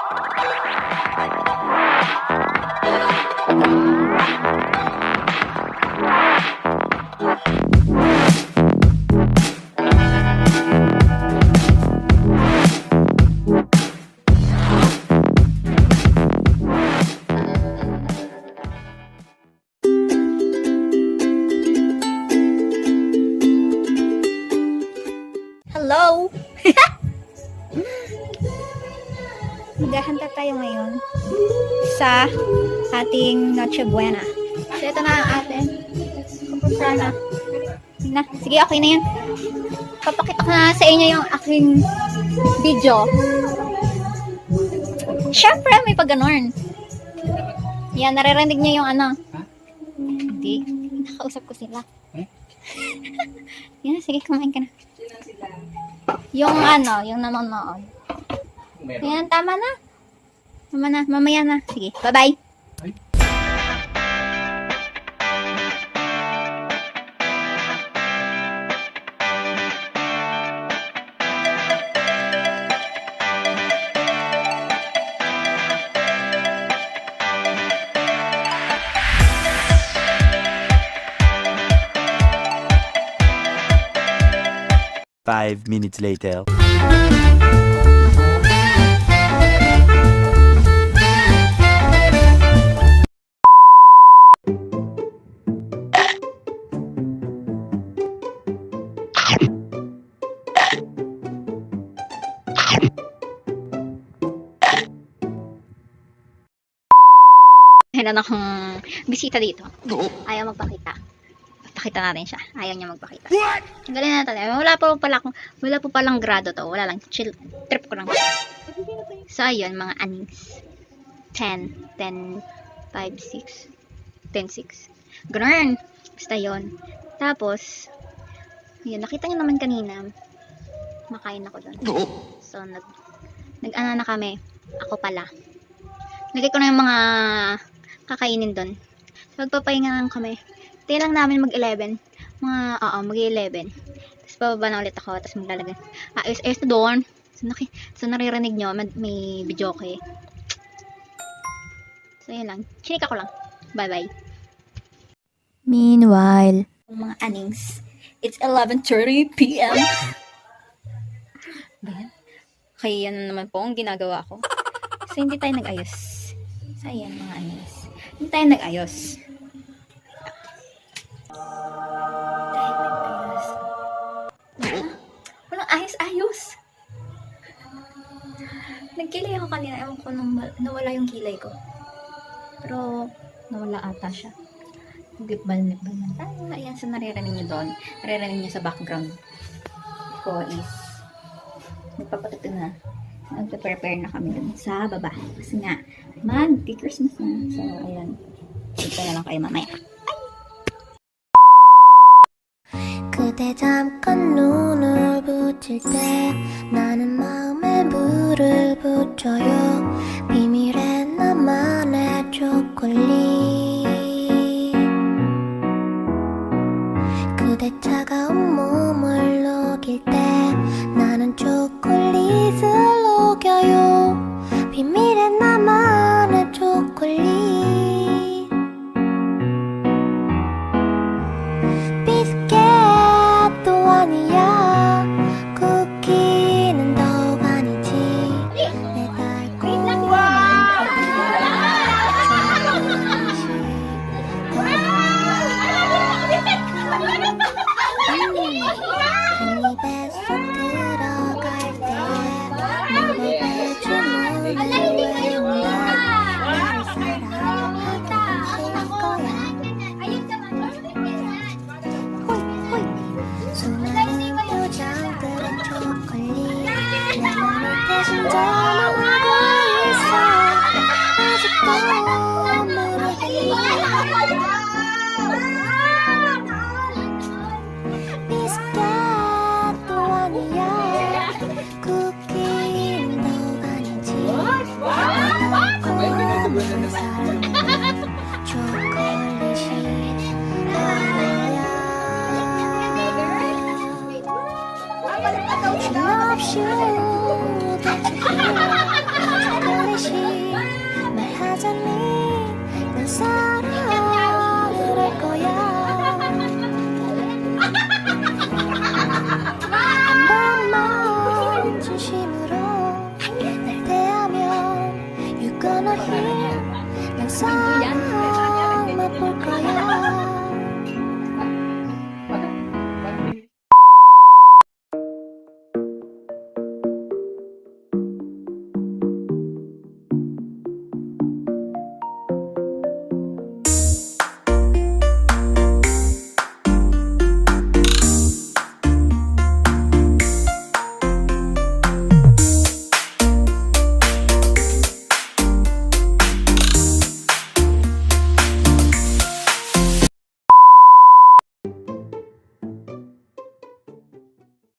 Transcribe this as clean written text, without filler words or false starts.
Hello! Maghahanda tayo ngayon sa ating Noche Buena. So, ito na ang ating kapusana. Na, sige, okay na yan. Papakita ko na sa inyo yung aking video. Siyempre, may pag-ganon. Yan, naririnig niyo yung ano. Hindi. Nakausap ko sila. Yan, sige, kumain ka na. Yung ano, yung nanonood. Ayan, tama na. Tama na, mamaya na. Sige, bye-bye. Five minutes later. Meron akong bisita dito. Ayaw magpakita. Pakita natin siya. Ayaw niya magpakita. Tanggalin natin. Wala po palang grado to. Wala lang. Chill. Trip ko lang. So, ayun, mga anings. 10, 10, 5, 6, 10, 6. Ganun. Basta yun. Tapos, yun, nakita niyo naman kanina. Makain ako doon. So, nag-ano na kami. Ako pala. Lagay ko na yung mga kakainin doon. So, magpapahinga lang kami. Tayo lang namin mag-11. Mag-11. Tapos bababa na ulit ako. Tapos maglalagay. Ayos na doon. So, naririnig nyo. May video okay. So, yun lang. Chinika ko lang. Bye-bye. Meanwhile, Mga anings. It's 11:30 p.m. Kaya yan naman po ang ginagawa ko. So, hindi tayo nag-ayos. So, ayan mga anings. Hindi tayo nag-ayos. Walang ayos-ayos. Nagkilay ako kanina. Ewan ko nung nawala yung kilay ko. Pero, nawala ata siya. Nag-lip-balm na tayo. Ayan, so naririnig nyo doon. Naririnig nyo sa background ko is nagpapatuto na. Nagpa-prepare na kami dun sa baba. Kasi nga, mag-Christmas na. So, ayan. Dito na lang kayo mamaya. 그대 잠깐 눈을 붙일 때 나는 마음에 물을 붙여요. 비밀의 나만의 초콜릿. 그대 차가운 몸을 녹일 때 나는 초콜릿을 녹여요. 비밀의 나만의 초콜릿. 비스켓도 아니야. 쿠키는 더욱 아니지. 내 달콤한 입에 쏙 들어갈 때 무겁게 주문을 외우면 나를 사랑하게 될 거야. 수많은 표정들의 초콜릿 내 맘을 대신 전화